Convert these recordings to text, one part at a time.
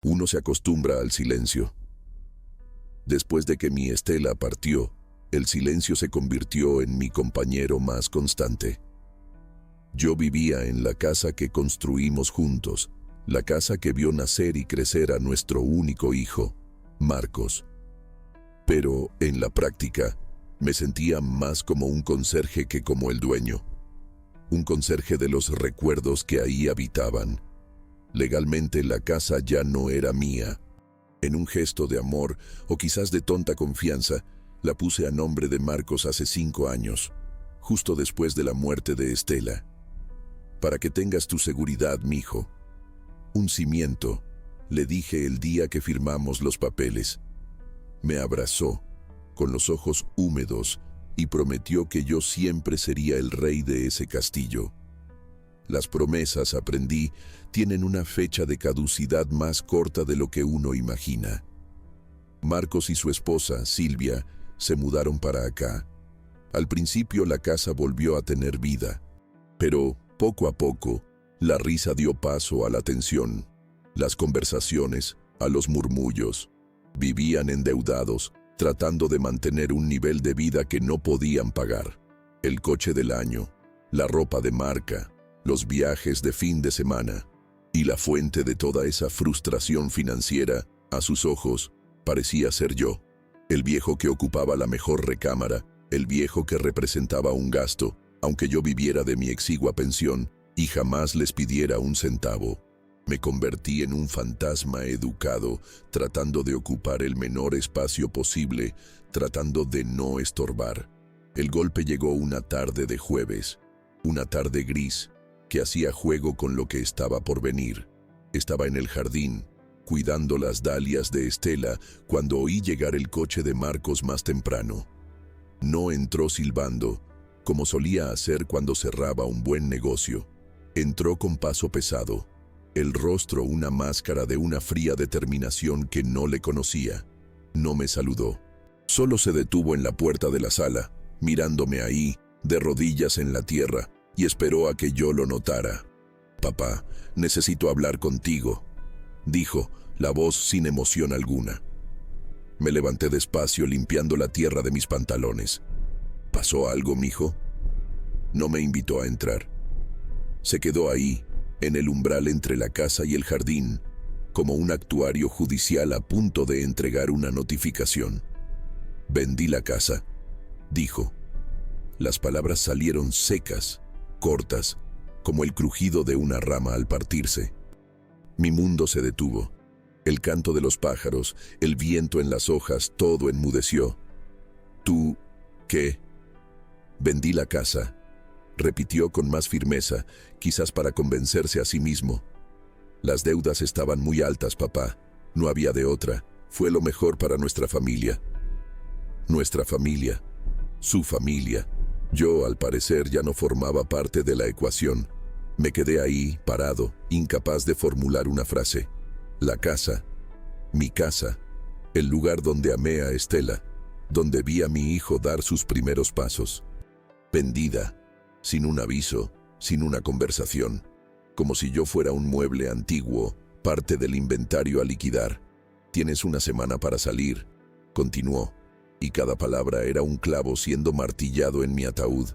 Uno se acostumbra al silencio. Después de que mi Estela partió, el silencio se convirtió en mi compañero más constante. Yo vivía en la casa que construimos juntos, la casa que vio nacer y crecer a nuestro único hijo, Marcos. Pero, en la práctica, me sentía más como un conserje que como el dueño. Un conserje de los recuerdos que ahí habitaban. Legalmente la casa ya no era mía. En un gesto de amor, o quizás de tonta confianza, la puse a nombre de Marcos hace 5 años, justo después de la muerte de Estela. Para que tengas tu seguridad, mijo. Un cimiento, le dije el día que firmamos los papeles. Me abrazó, con los ojos húmedos, y prometió que yo siempre sería el rey de ese castillo. Las promesas, aprendí, tienen una fecha de caducidad más corta de lo que uno imagina. Marcos y su esposa, Silvia, se mudaron para acá. Al principio la casa volvió a tener vida, pero poco a poco la risa dio paso a la tensión, las conversaciones, a los murmullos. Vivían endeudados, tratando de mantener un nivel de vida que no podían pagar. El coche del año, la ropa de marca, los viajes de fin de semana. Y la fuente de toda esa frustración financiera, a sus ojos, parecía ser yo. El viejo que ocupaba la mejor recámara, el viejo que representaba un gasto, aunque yo viviera de mi exigua pensión y jamás les pidiera un centavo. Me convertí en un fantasma educado, tratando de ocupar el menor espacio posible, tratando de no estorbar. El golpe llegó una tarde de jueves, una tarde gris, que hacía juego con lo que estaba por venir. Estaba en el jardín, cuidando las dalias de Estela, cuando oí llegar el coche de Marcos más temprano. No entró silbando, como solía hacer cuando cerraba un buen negocio. Entró con paso pesado, el rostro una máscara de una fría determinación que no le conocía. No me saludó. Solo se detuvo en la puerta de la sala, mirándome ahí, de rodillas en la tierra, y esperó a que yo lo notara. «Papá, necesito hablar contigo», dijo, la voz sin emoción alguna. Me levanté despacio, limpiando la tierra de mis pantalones. «¿Pasó algo, mijo?» No me invitó a entrar. Se quedó ahí, en el umbral entre la casa y el jardín, como un actuario judicial a punto de entregar una notificación. «Vendí la casa», dijo. Las palabras salieron secas, cortas, como el crujido de una rama al partirse. Mi mundo se detuvo. El canto de los pájaros, el viento en las hojas, todo enmudeció. «¿Tú qué?» «Vendí la casa», repitió con más firmeza, quizás para convencerse a sí mismo. «Las deudas estaban muy altas, papá. No había de otra. Fue lo mejor para nuestra familia». Nuestra familia. Su familia. Yo, al parecer, ya no formaba parte de la ecuación. Me quedé ahí, parado, incapaz de formular una frase. La casa. Mi casa. El lugar donde amé a Estela, donde vi a mi hijo dar sus primeros pasos. Vendida. Sin un aviso, sin una conversación, como si yo fuera un mueble antiguo, parte del inventario a liquidar. «Tienes una semana para salir», continuó, y cada palabra era un clavo siendo martillado en mi ataúd.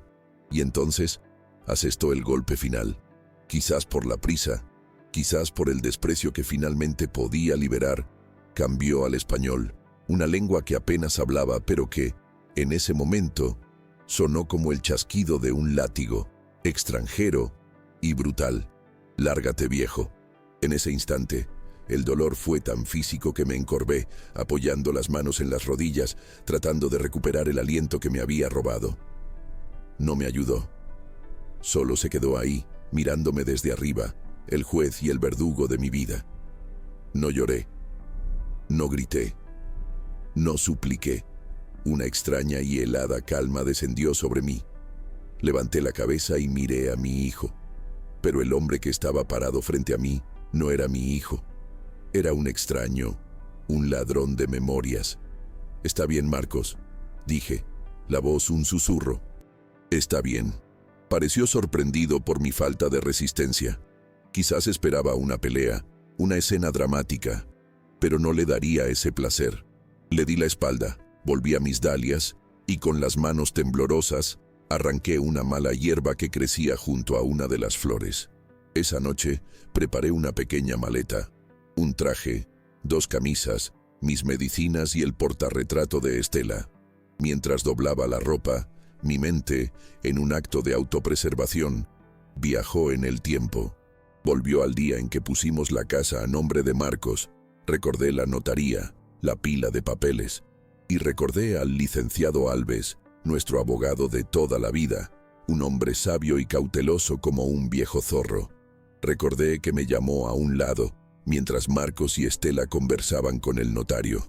Y entonces asestó el golpe final, quizás por la prisa, quizás por el desprecio que finalmente podía liberar. Cambió al español, una lengua que apenas hablaba, pero que, en ese momento, sonó como el chasquido de un látigo, extranjero y brutal. «Lárgate, viejo». En ese instante, el dolor fue tan físico que me encorvé, apoyando las manos en las rodillas, tratando de recuperar el aliento que me había robado. No me ayudó. Solo se quedó ahí, mirándome desde arriba, el juez y el verdugo de mi vida. No lloré. No grité. No supliqué. Una extraña y helada calma descendió sobre mí. Levanté la cabeza y miré a mi hijo. Pero el hombre que estaba parado frente a mí no era mi hijo. Era un extraño, un ladrón de memorias. «Está bien, Marcos», dije, la voz un susurro. «Está bien». Pareció sorprendido por mi falta de resistencia. Quizás esperaba una pelea, una escena dramática, pero no le daría ese placer. Le di la espalda, volví a mis dalias y con las manos temblorosas arranqué una mala hierba que crecía junto a una de las flores. Esa noche preparé una pequeña maleta, un traje, 2 camisas, mis medicinas y el portarretrato de Estela. Mientras doblaba la ropa, mi mente, en un acto de autopreservación, viajó en el tiempo. Volvió al día en que pusimos la casa a nombre de Marcos. Recordé la notaría, la pila de papeles, y recordé al licenciado Alves, nuestro abogado de toda la vida, un hombre sabio y cauteloso como un viejo zorro. Recordé que me llamó a un lado, mientras Marcos y Estela conversaban con el notario.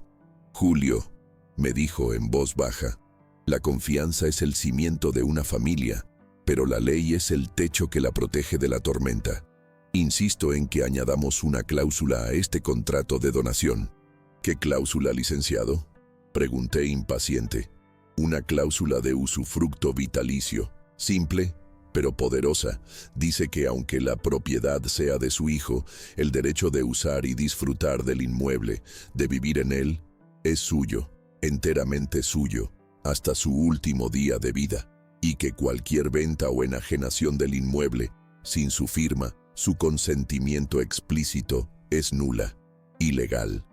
«Julio», me dijo en voz baja, «la confianza es el cimiento de una familia, pero la ley es el techo que la protege de la tormenta. Insisto en que añadamos una cláusula a este contrato de donación». «¿Qué cláusula, licenciado?», pregunté impaciente. «Una cláusula de usufructo vitalicio, simple, pero poderosa. Dice que aunque la propiedad sea de su hijo, el derecho de usar y disfrutar del inmueble, de vivir en él, es suyo, enteramente suyo, hasta su último día de vida, y que cualquier venta o enajenación del inmueble, sin su firma, su consentimiento explícito, es nula, ilegal».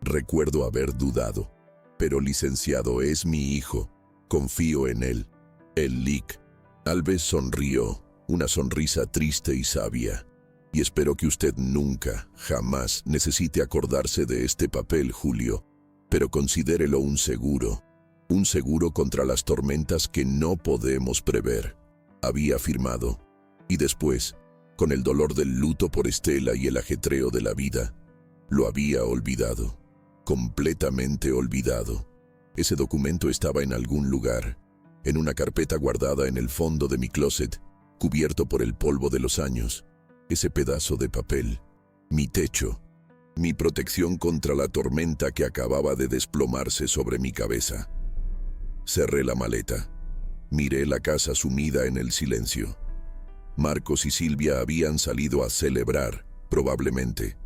Recuerdo haber dudado. «Pero licenciado, es mi hijo. Confío en él». El lic. Alves sonrió, una sonrisa triste y sabia. «Y espero que usted nunca, jamás, necesite acordarse de este papel, Julio. Pero considérelo un seguro contra las tormentas que no podemos prever», había afirmado. Y después, con el dolor del luto por Estela y el ajetreo de la vida, lo había olvidado. Completamente olvidado. Ese documento estaba en algún lugar, en una carpeta guardada en el fondo de mi closet, cubierto por el polvo de los años. Ese pedazo de papel, mi techo, mi protección contra la tormenta que acababa de desplomarse sobre mi cabeza. Cerré la maleta. Miré la casa sumida en el silencio. Marcos y Silvia habían salido a celebrar, probablemente.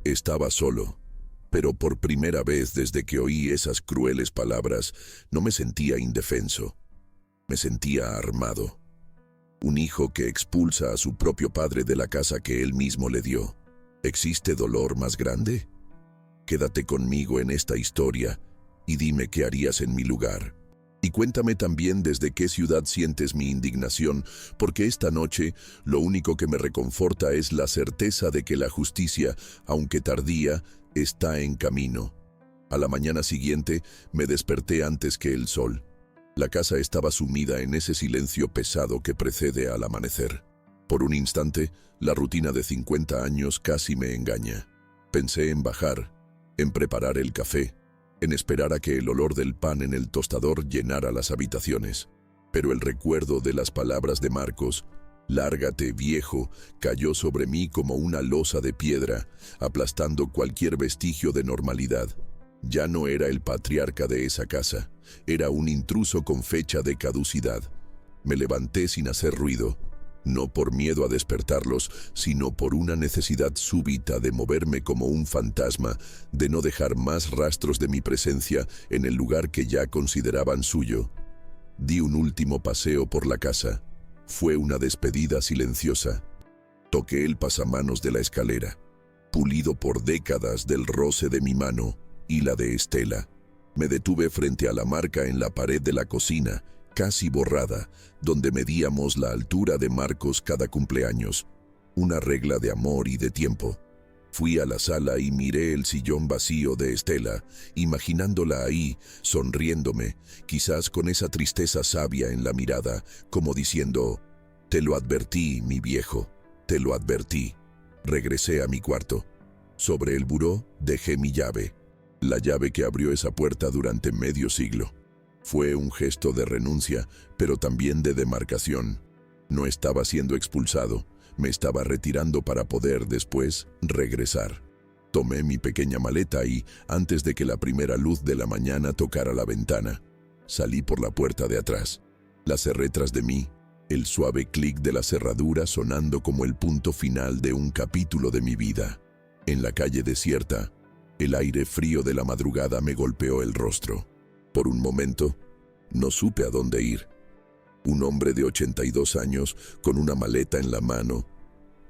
Estaba solo. Pero por primera vez desde que oí esas crueles palabras, no me sentía indefenso. Me sentía armado. Un hijo que expulsa a su propio padre de la casa que él mismo le dio. ¿Existe dolor más grande? Quédate conmigo en esta historia y dime qué harías en mi lugar. Y cuéntame también desde qué ciudad sientes mi indignación, porque esta noche lo único que me reconforta es la certeza de que la justicia, aunque tardía, está en camino. A la mañana siguiente me desperté antes que el sol. La casa estaba sumida en ese silencio pesado que precede al amanecer. Por un instante, la rutina de 50 años casi me engaña. Pensé en bajar, en preparar el café, en esperar a que el olor del pan en el tostador llenara las habitaciones. Pero el recuerdo de las palabras de Marcos, «Lárgate, viejo», cayó sobre mí como una losa de piedra, aplastando cualquier vestigio de normalidad. Ya no era el patriarca de esa casa, era un intruso con fecha de caducidad. Me levanté sin hacer ruido, no por miedo a despertarlos, sino por una necesidad súbita de moverme como un fantasma, de no dejar más rastros de mi presencia en el lugar que ya consideraban suyo. Di un último paseo por la casa. Fue una despedida silenciosa. Toqué el pasamanos de la escalera, pulido por décadas del roce de mi mano y la de Estela. Me detuve frente a la marca en la pared de la cocina, casi borrada, donde medíamos la altura de Marcos cada cumpleaños, una regla de amor y de tiempo. Fui a la sala y miré el sillón vacío de Estela, imaginándola ahí, sonriéndome, quizás con esa tristeza sabia en la mirada, como diciendo, «Te lo advertí, mi viejo, te lo advertí». Regresé a mi cuarto. Sobre el buró dejé mi llave, la llave que abrió esa puerta durante medio siglo. Fue un gesto de renuncia, pero también de demarcación. No estaba siendo expulsado. Me estaba retirando para poder, después, regresar. Tomé mi pequeña maleta y, antes de que la primera luz de la mañana tocara la ventana, salí por la puerta de atrás. La cerré tras de mí, el suave clic de la cerradura sonando como el punto final de un capítulo de mi vida. En la calle desierta, El aire frío de la madrugada me golpeó el rostro. Por un momento, no supe a dónde ir. Un hombre de 82 años, con una maleta en la mano,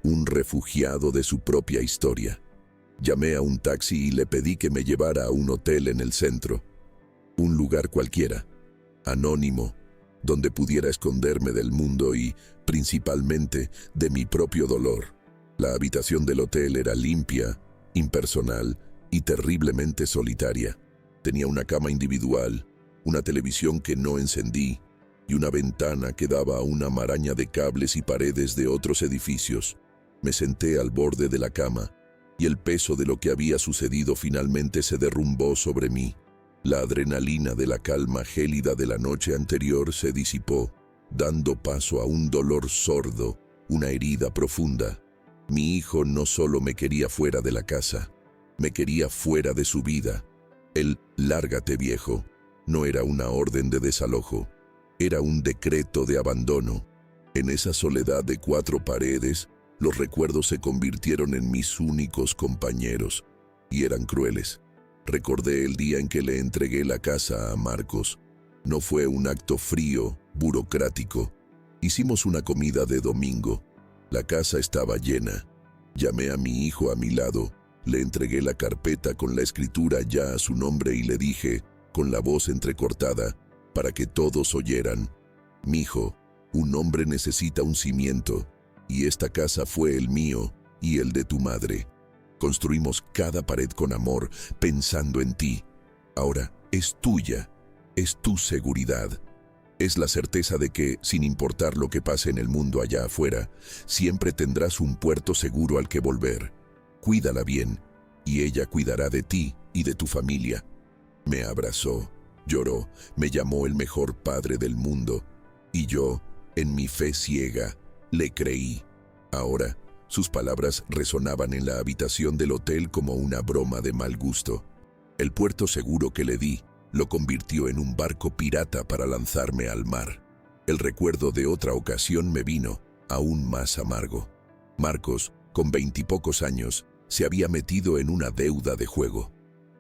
un refugiado de su propia historia. Llamé a un taxi y le pedí que me llevara a un hotel en el centro. Un lugar cualquiera, anónimo, donde pudiera esconderme del mundo y, principalmente, de mi propio dolor. La habitación del hotel era limpia, impersonal y terriblemente solitaria. Tenía una cama individual, una televisión que no encendí y una ventana que daba a una maraña de cables y paredes de otros edificios. Me senté al borde de la cama y el peso de lo que había sucedido finalmente se derrumbó sobre mí. La adrenalina de la calma gélida de la noche anterior se disipó, dando paso a un dolor sordo, una herida profunda. Mi hijo no solo me quería fuera de la casa, me quería fuera de su vida. El "lárgate, viejo" no era una orden de desalojo, era un decreto de abandono. En esa soledad de 4 paredes, los recuerdos se convirtieron en mis únicos compañeros, y eran crueles. Recordé el día en que le entregué la casa a Marcos. No fue un acto frío, burocrático. Hicimos una comida de domingo. La casa estaba llena. Llamé a mi hijo a mi lado, le entregué la carpeta con la escritura ya a su nombre y le dije, con la voz entrecortada, para que todos oyeran: «Mijo, un hombre necesita un cimiento, y esta casa fue el mío y el de tu madre. Construimos cada pared con amor, pensando en ti. Ahora es tuya, es tu seguridad. Es la certeza de que, sin importar lo que pase en el mundo allá afuera, siempre tendrás un puerto seguro al que volver. Cuídala bien, y ella cuidará de ti y de tu familia». Me abrazó, lloró, me llamó el mejor padre del mundo, y yo, en mi fe ciega, le creí. Ahora, sus palabras resonaban en la habitación del hotel como una broma de mal gusto. El puerto seguro que le di lo convirtió en un barco pirata para lanzarme al mar. El recuerdo de otra ocasión me vino aún más amargo. Marcos, con 20 y pocos años, se había metido en una deuda de juego.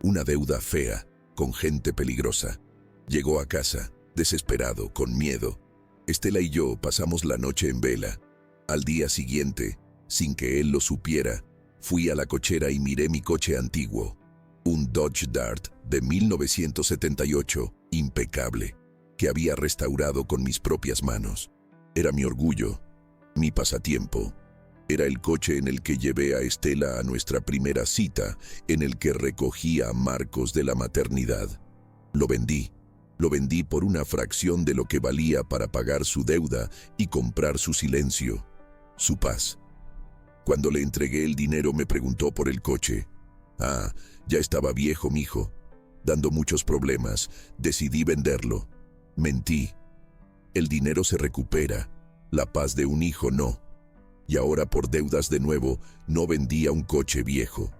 Una deuda fea, con gente peligrosa. Llegó a casa, desesperado, con miedo. Estela y yo pasamos la noche en vela. Al día siguiente, sin que él lo supiera, fui a la cochera y miré mi coche antiguo. Un Dodge Dart de 1978, impecable, que había restaurado con mis propias manos. Era mi orgullo, mi pasatiempo. Era el coche en el que llevé a Estela a nuestra primera cita, en el que recogí a Marcos de la maternidad. Lo vendí por una fracción de lo que valía para pagar su deuda y comprar su silencio, su paz. Cuando le entregué el dinero me preguntó por el coche. Ah, ya estaba viejo, mijo. Dando muchos problemas, decidí venderlo. Mentí. El dinero se recupera, la paz de un hijo no. Y ahora por deudas de nuevo, no vendía un coche viejo.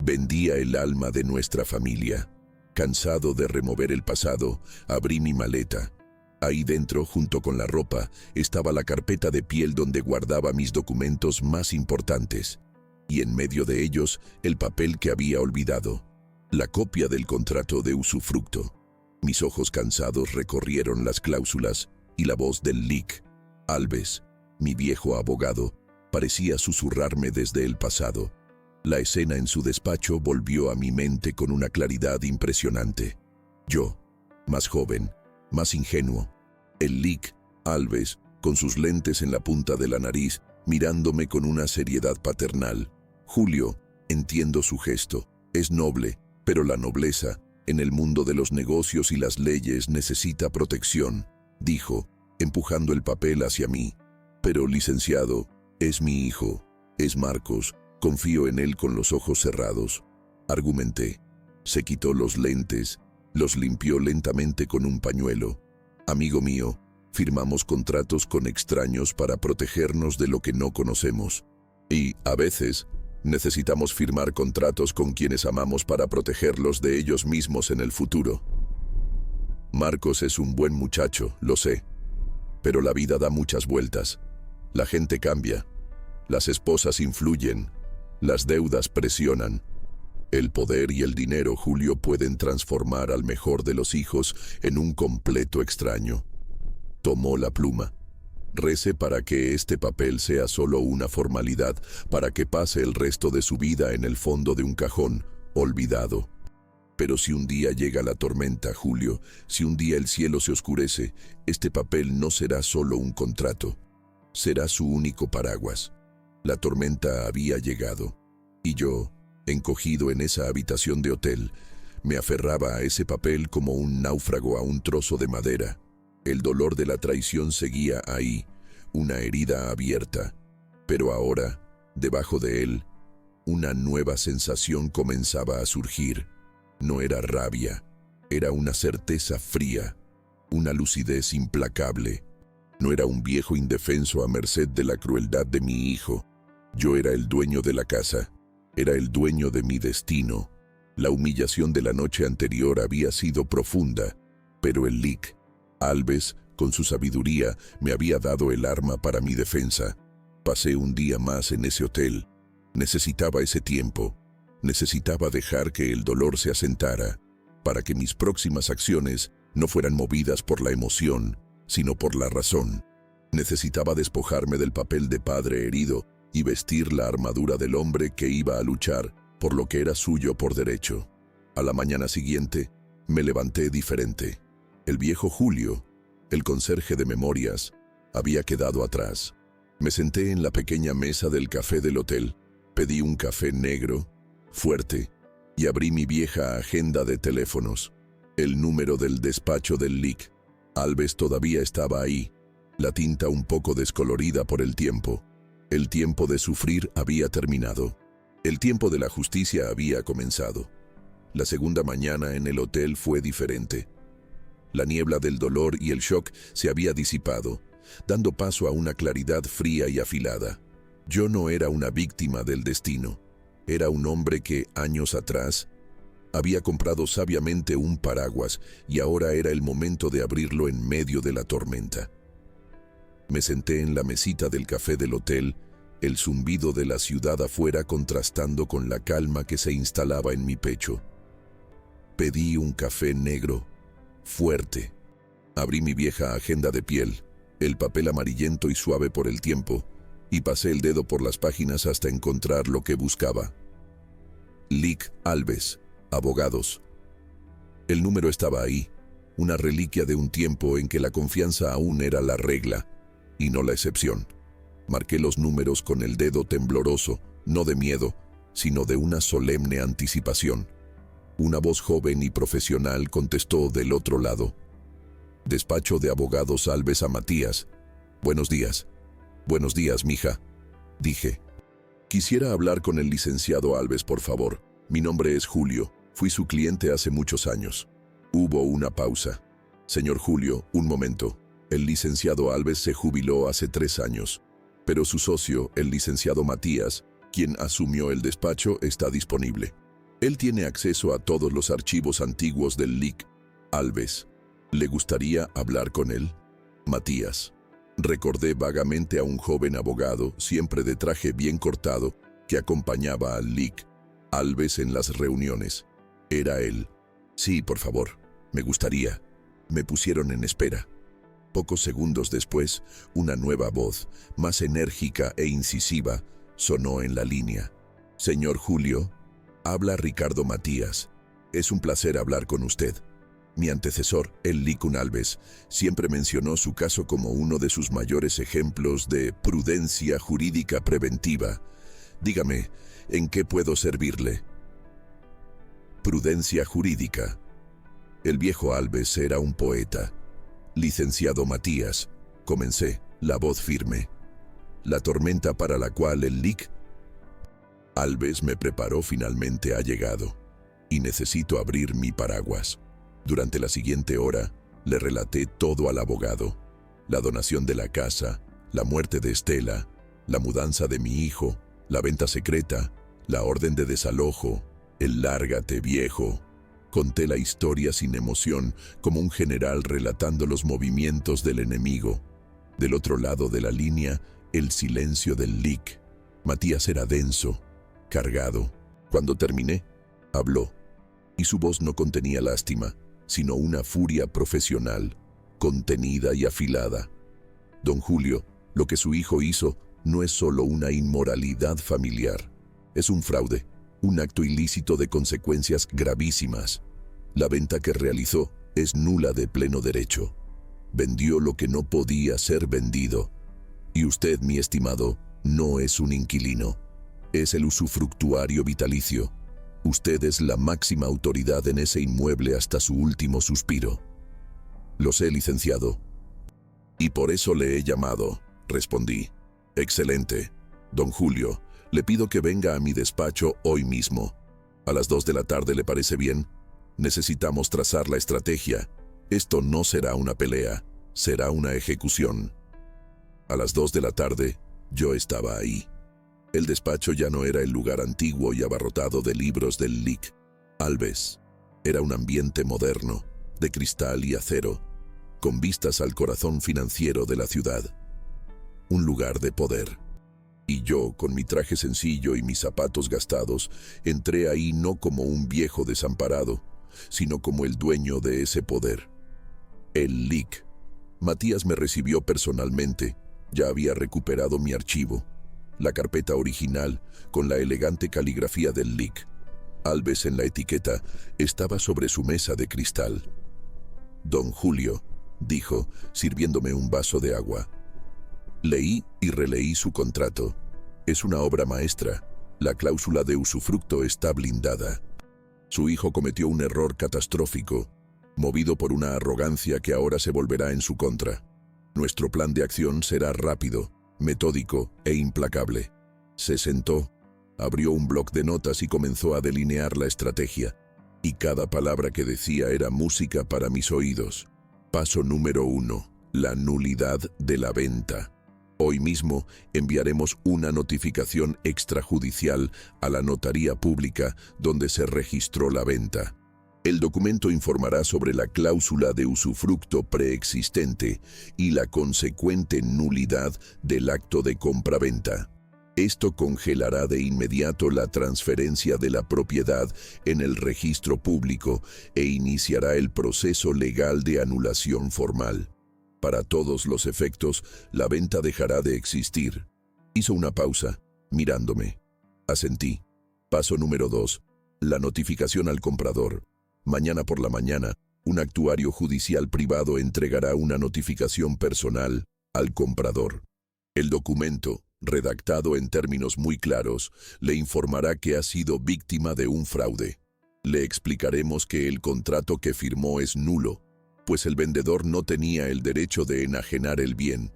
Vendía el alma de nuestra familia. Cansado de remover el pasado, abrí mi maleta. Ahí dentro, junto con la ropa, estaba la carpeta de piel donde guardaba mis documentos más importantes. Y en medio de ellos, el papel que había olvidado. La copia del contrato de usufructo. Mis ojos cansados recorrieron las cláusulas y la voz del Lic. Alves, mi viejo abogado, parecía susurrarme desde el pasado. La escena en su despacho volvió a mi mente con una claridad impresionante. Yo, más joven, más ingenuo. El Lic, Alves, con sus lentes en la punta de la nariz, mirándome con una seriedad paternal. Julio, entiendo su gesto. Es noble, pero la nobleza, en el mundo de los negocios y las leyes, necesita protección, dijo, empujando el papel hacia mí. Pero, licenciado, es mi hijo, es Marcos, confío en él con los ojos cerrados. Argumenté. Se quitó los lentes, los limpió lentamente con un pañuelo. Amigo mío, firmamos contratos con extraños para protegernos de lo que no conocemos. Y, a veces, necesitamos firmar contratos con quienes amamos para protegerlos de ellos mismos en el futuro. Marcos es un buen muchacho, lo sé. Pero la vida da muchas vueltas. La gente cambia. Las esposas influyen. Las deudas presionan. El poder y el dinero, Julio, pueden transformar al mejor de los hijos en un completo extraño. Tomó la pluma. Rece para que este papel sea solo una formalidad, para que pase el resto de su vida en el fondo de un cajón, olvidado. Pero si un día llega la tormenta, Julio, si un día el cielo se oscurece, este papel no será solo un contrato. Será su único paraguas. La tormenta había llegado. Y yo, encogido en esa habitación de hotel, me aferraba a ese papel como un náufrago a un trozo de madera. El dolor de la traición seguía ahí, una herida abierta. Pero ahora, debajo de él, una nueva sensación comenzaba a surgir. No era rabia, era una certeza fría, una lucidez implacable. No era un viejo indefenso a merced de la crueldad de mi hijo. Yo era el dueño de la casa, era el dueño de mi destino. La humillación de la noche anterior había sido profunda, pero el Lic Alves, con su sabiduría, me había dado el arma para mi defensa. Pasé un día más en ese hotel. Necesitaba ese tiempo. Necesitaba dejar que el dolor se asentara, para que mis próximas acciones no fueran movidas por la emoción, sino por la razón. Necesitaba despojarme del papel de padre herido y vestir la armadura del hombre que iba a luchar por lo que era suyo por derecho. A la mañana siguiente, me levanté diferente. El viejo Julio, el conserje de memorias, había quedado atrás. Me senté en la pequeña mesa del café del hotel, pedí un café negro, fuerte, y abrí mi vieja agenda de teléfonos. El número del despacho del Lic Alves todavía estaba ahí, la tinta un poco descolorida por el tiempo. El tiempo de sufrir había terminado. El tiempo de la justicia había comenzado. La segunda mañana en el hotel fue diferente. La niebla del dolor y el shock se había disipado, dando paso a una claridad fría y afilada. Yo no era una víctima del destino. Era un hombre que, años atrás, había comprado sabiamente un paraguas y ahora era el momento de abrirlo en medio de la tormenta. Me senté en la mesita del café del hotel, el zumbido de la ciudad afuera contrastando con la calma que se instalaba en mi pecho. Pedí un café negro, fuerte. Abrí mi vieja agenda de piel, el papel amarillento y suave por el tiempo, y pasé el dedo por las páginas hasta encontrar lo que buscaba. Lic Alves, abogados. El número estaba ahí, una reliquia de un tiempo en que la confianza aún era la regla, y no la excepción. Marqué los números con el dedo tembloroso, no de miedo, sino de una solemne anticipación. Una voz joven y profesional contestó del otro lado. Despacho de abogados Alves a Matías. Buenos días. Buenos días, mija, dije. Quisiera hablar con el licenciado Alves, por favor. Mi nombre es Julio. Fui su cliente hace muchos años. Hubo una pausa. Señor Julio, un momento. El licenciado Alves se jubiló hace 3 años, pero su socio, el licenciado Matías, quien asumió el despacho, está disponible. Él tiene acceso a todos los archivos antiguos del Lic Alves. ¿Le gustaría hablar con él? Matías. Recordé vagamente a un joven abogado, siempre de traje bien cortado, que acompañaba al Lic Alves en las reuniones. Era él. Sí, por favor, me gustaría. Me pusieron en espera. Pocos segundos después, una nueva voz, más enérgica e incisiva, sonó en la línea. Señor Julio, habla Ricardo Matías. Es un placer hablar con usted. Mi antecesor, el Lic Alves, siempre mencionó su caso como uno de sus mayores ejemplos de prudencia jurídica preventiva. Dígame, ¿en qué puedo servirle? Prudencia jurídica. El viejo Alves era un poeta. Licenciado Matías, comencé, la voz firme. La tormenta para la cual el Lic Alves me preparó finalmente ha llegado, y necesito abrir mi paraguas. Durante la siguiente hora, le relaté todo al abogado. La donación de la casa, la muerte de Estela, la mudanza de mi hijo, la venta secreta, la orden de desalojo, el lárgate viejo. Conté la historia sin emoción, como un general relatando los movimientos del enemigo. Del otro lado de la línea, el silencio del Lic. Matías era denso, cargado. Cuando terminé, Habló, y su voz no contenía lástima, sino una furia profesional, contenida y afilada. Don Julio, lo que su hijo hizo no es solo una inmoralidad familiar, es un fraude, un acto ilícito de consecuencias gravísimas. La venta que realizó es nula de pleno derecho. Vendió lo que no podía ser vendido. Y usted, mi estimado, no es un inquilino, es el usufructuario vitalicio. Usted es la máxima autoridad en ese inmueble hasta su último suspiro. Lo sé, licenciado. Y por eso le he llamado, respondí. Excelente. Don Julio, le pido que venga a mi despacho hoy mismo. A las 2 de la tarde, ¿le parece bien? Necesitamos trazar la estrategia. Esto no será una pelea, será una ejecución. A las 2 de la tarde, yo estaba ahí. El despacho ya no era el lugar antiguo y abarrotado de libros del Lic. Alves. Era un ambiente moderno, de cristal y acero, con vistas al corazón financiero de la ciudad. Un lugar de poder. Y yo, con mi traje sencillo y mis zapatos gastados, entré ahí no como un viejo desamparado, sino como el dueño de ese poder. El Lic. Matías me recibió personalmente. Ya había recuperado mi archivo, la carpeta original con la elegante caligrafía del Lic. Alves en la etiqueta estaba sobre su mesa de cristal. Don Julio, dijo, sirviéndome un vaso de agua. Leí y releí su contrato. Es una obra maestra. La cláusula de usufructo está blindada. Su hijo cometió un error catastrófico, movido por una arrogancia que ahora se volverá en su contra. Nuestro plan de acción será rápido, metódico e implacable. Se sentó, abrió un bloc de notas y comenzó a delinear la estrategia. Y cada palabra que decía era música para mis oídos. Paso número 1. La nulidad de la venta. Hoy mismo enviaremos una notificación extrajudicial a la notaría pública donde se registró la venta. El documento informará sobre la cláusula de usufructo preexistente y la consecuente nulidad del acto de compraventa. Esto congelará de inmediato la transferencia de la propiedad en el registro público e iniciará el proceso legal de anulación formal. Para todos los efectos, la venta dejará de existir. Hizo una pausa, mirándome. Asentí. Paso número 2. La notificación al comprador. Mañana por la mañana, un actuario judicial privado entregará una notificación personal al comprador. El documento, redactado en términos muy claros, le informará que ha sido víctima de un fraude. Le explicaremos que el contrato que firmó es nulo, pues el vendedor no tenía el derecho de enajenar el bien.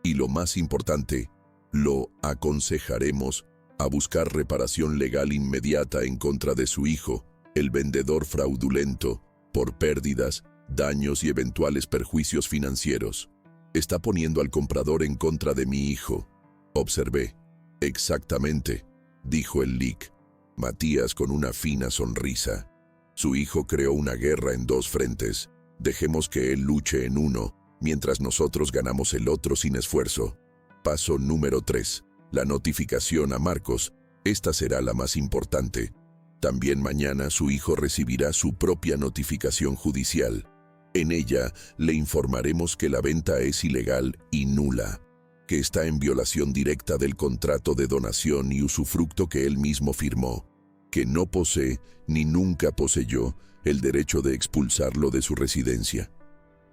Y lo más importante, lo aconsejaremos a buscar reparación legal inmediata en contra de su hijo, el vendedor fraudulento, por pérdidas, daños y eventuales perjuicios financieros. Está poniendo al comprador en contra de mi hijo. Observé. Exactamente, dijo el Lic. Matías con una fina sonrisa. Su hijo creó una guerra en 2 frentes. Dejemos que él luche en uno, mientras nosotros ganamos el otro sin esfuerzo. Paso número 3. La notificación a Marcos. Esta será la más importante. También mañana su hijo recibirá su propia notificación judicial. En ella le informaremos que la venta es ilegal y nula, que está en violación directa del contrato de donación y usufructo que él mismo firmó, que no posee ni nunca poseyó el derecho de expulsarlo de su residencia,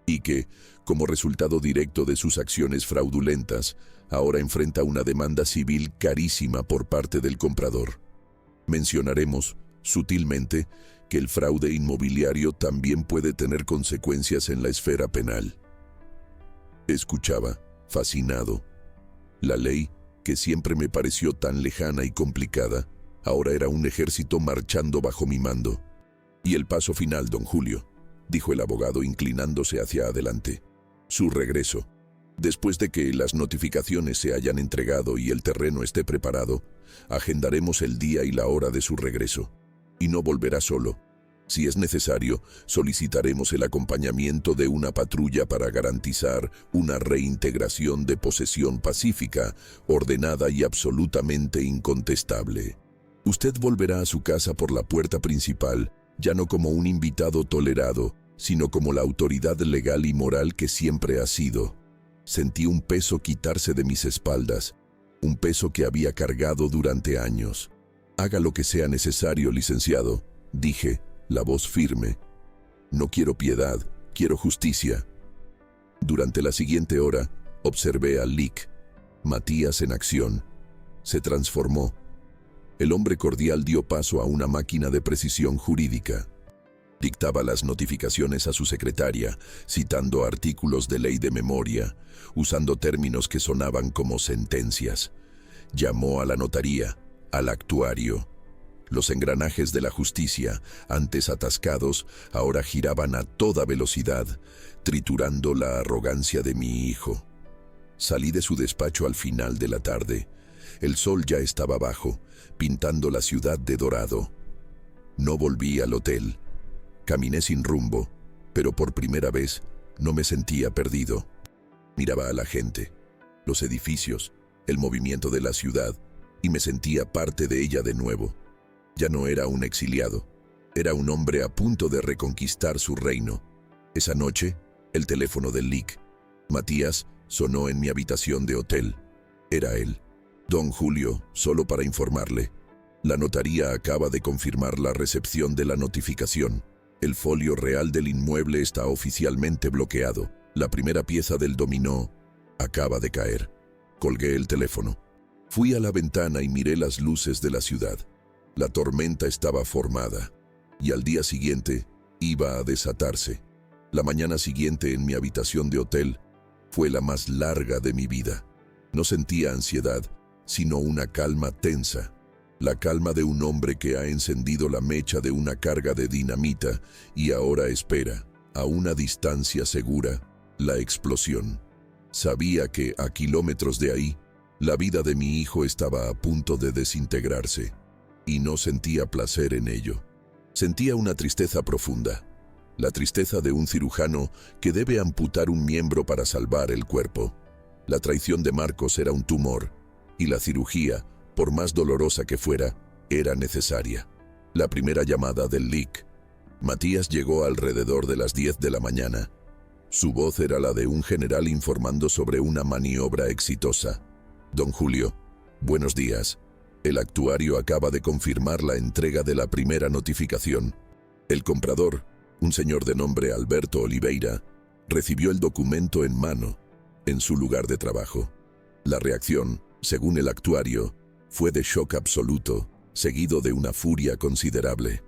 y que, como resultado directo de sus acciones fraudulentas, ahora enfrenta una demanda civil carísima por parte del comprador. Mencionaremos, sutilmente, que el fraude inmobiliario también puede tener consecuencias en la esfera penal. Escuchaba, fascinado. La ley, que siempre me pareció tan lejana y complicada, ahora era un ejército marchando bajo mi mando. Y el paso final, don Julio, dijo el abogado inclinándose hacia adelante. Su regreso. Después de que las notificaciones se hayan entregado y el terreno esté preparado, agendaremos el día y la hora de su regreso. Y no volverá solo. Si es necesario, solicitaremos el acompañamiento de una patrulla para garantizar una reintegración de posesión pacífica, ordenada y absolutamente incontestable. Usted volverá a su casa por la puerta principal, ya no como un invitado tolerado, sino como la autoridad legal y moral que siempre ha sido. Sentí un peso quitarse de mis espaldas, un peso que había cargado durante años. Haga lo que sea necesario, licenciado, dije, la voz firme. No quiero piedad, quiero justicia. Durante la siguiente hora, observé a Lick, Matías en acción. Se transformó. El hombre cordial dio paso a una máquina de precisión jurídica. Dictaba las notificaciones a su secretaria, citando artículos de ley de memoria, usando términos que sonaban como sentencias. Llamó a la notaría, al actuario. Los engranajes de la justicia, antes atascados, ahora giraban a toda velocidad, triturando la arrogancia de mi hijo. Salí de su despacho al final de la tarde. El sol ya estaba bajo, pintando la ciudad de dorado. No volví al hotel. Caminé sin rumbo, pero por primera vez no me sentía perdido. Miraba a la gente, los edificios, el movimiento de la ciudad, y me sentía parte de ella de nuevo. Ya no era un exiliado, era un hombre a punto de reconquistar su reino. Esa noche, el teléfono del Lick, Matías, sonó en mi habitación de hotel. Era él. Don Julio, solo para informarle. La notaría acaba de confirmar la recepción de la notificación. El folio real del inmueble está oficialmente bloqueado. La primera pieza del dominó acaba de caer. Colgué el teléfono. Fui a la ventana y miré las luces de la ciudad. La tormenta estaba formada, y al día siguiente iba a desatarse. La mañana siguiente en mi habitación de hotel fue la más larga de mi vida. No sentía ansiedad, sino una calma tensa. La calma de un hombre que ha encendido la mecha de una carga de dinamita y ahora espera, a una distancia segura, la explosión. Sabía que, a kilómetros de ahí, la vida de mi hijo estaba a punto de desintegrarse, y no sentía placer en ello. Sentía una tristeza profunda, la tristeza de un cirujano que debe amputar un miembro para salvar el cuerpo. La traición de Marcos era un tumor, y la cirugía, por más dolorosa que fuera, era necesaria. La primera llamada del Lick. Matías llegó alrededor de las 10 de la mañana. Su voz era la de un general informando sobre una maniobra exitosa. Don Julio, buenos días. El actuario acaba de confirmar la entrega de la primera notificación. El comprador, un señor de nombre Alberto Oliveira, recibió el documento en mano, en su lugar de trabajo. La reacción, según el actuario, fue de shock absoluto, seguido de una furia considerable.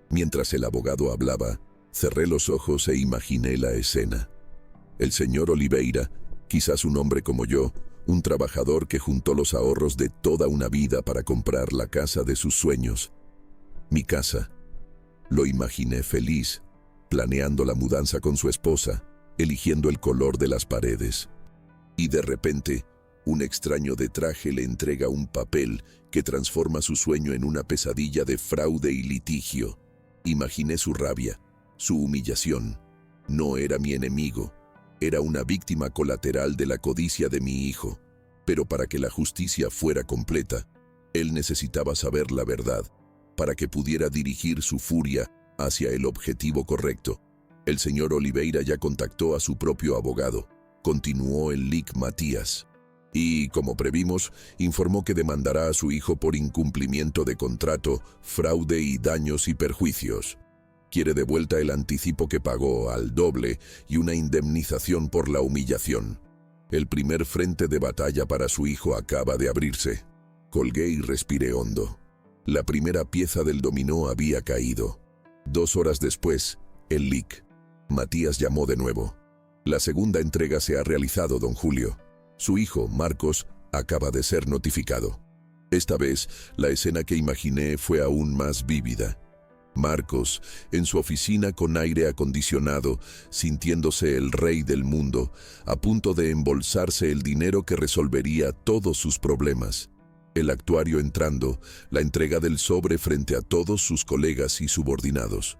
Mientras el abogado hablaba, cerré los ojos e imaginé la escena. El señor Oliveira, quizás un hombre como yo, un trabajador que juntó los ahorros de toda una vida para comprar la casa de sus sueños. Mi casa. Lo imaginé feliz, planeando la mudanza con su esposa, eligiendo el color de las paredes. Y de repente, un extraño de traje le entrega un papel que transforma su sueño en una pesadilla de fraude y litigio. Imaginé su rabia, su humillación. No era mi enemigo, era una víctima colateral de la codicia de mi hijo. Pero para que la justicia fuera completa, él necesitaba saber la verdad, para que pudiera dirigir su furia hacia el objetivo correcto. El señor Oliveira ya contactó a su propio abogado, continuó el Lick Matías. Y, como previmos, informó que demandará a su hijo por incumplimiento de contrato, fraude y daños y perjuicios. Quiere de vuelta el anticipo que pagó al doble y una indemnización por la humillación. El primer frente de batalla para su hijo acaba de abrirse. Colgué y respiré hondo. La primera pieza del dominó había caído. 2 horas después, el Lick Matías llamó de nuevo. La segunda entrega se ha realizado, don Julio. Su hijo, Marcos, acaba de ser notificado. Esta vez, la escena que imaginé fue aún más vívida. Marcos, en su oficina con aire acondicionado, sintiéndose el rey del mundo, a punto de embolsarse el dinero que resolvería todos sus problemas. El actuario entrando, la entrega del sobre frente a todos sus colegas y subordinados.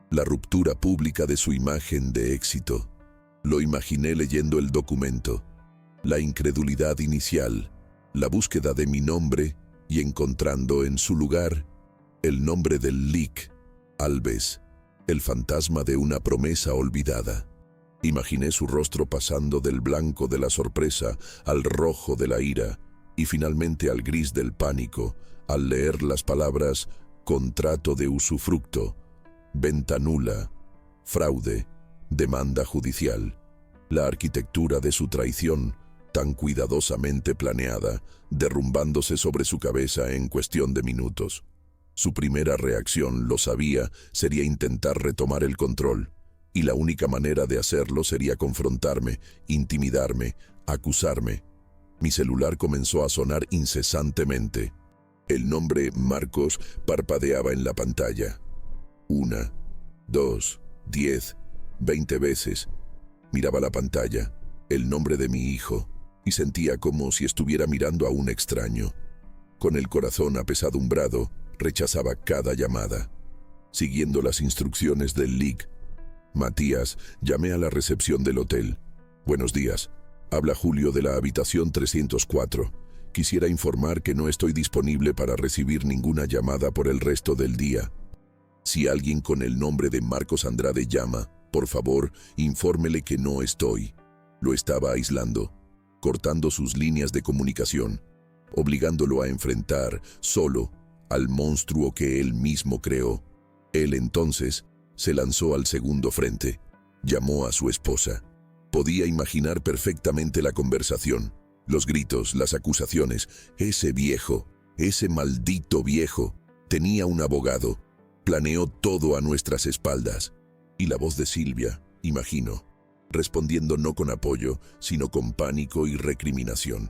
La ruptura pública de su imagen de éxito. Lo imaginé leyendo el documento. La incredulidad inicial, la búsqueda de mi nombre y encontrando en su lugar El nombre del Lic, Alves, el fantasma de una promesa olvidada. Imaginé su rostro pasando del blanco de la sorpresa al rojo de la ira y finalmente al gris del pánico al leer las palabras contrato de usufructo, venta nula, fraude, demanda judicial. La arquitectura de su traición, tan cuidadosamente planeada, derrumbándose sobre su cabeza en cuestión de minutos. Su primera reacción, lo sabía, sería intentar retomar el control, y la única manera de hacerlo sería confrontarme, intimidarme, acusarme. Mi celular comenzó a sonar incesantemente. El nombre Marcos parpadeaba en la pantalla. 1, 2, 10, 20 veces. Miraba la pantalla, el nombre de mi hijo, y sentía como si estuviera mirando a un extraño. Con el corazón apesadumbrado, rechazaba cada llamada. Siguiendo las instrucciones del Lic, Matías, llamé a la recepción del hotel. Buenos días. Habla Julio de la habitación 304. Quisiera informar que no estoy disponible para recibir ninguna llamada por el resto del día. Si alguien con el nombre de Marcos Andrade llama, por favor, infórmele que no estoy. Lo estaba aislando, cortando sus líneas de comunicación, obligándolo a enfrentar, solo, al monstruo que él mismo creó. Él entonces se lanzó al segundo frente. Llamó a su esposa. Podía imaginar perfectamente la conversación, los gritos, las acusaciones. Ese viejo, ese maldito viejo, tenía un abogado. Planeó todo a nuestras espaldas. Y la voz de Silvia, imagino, respondiendo no con apoyo, sino con pánico y recriminación.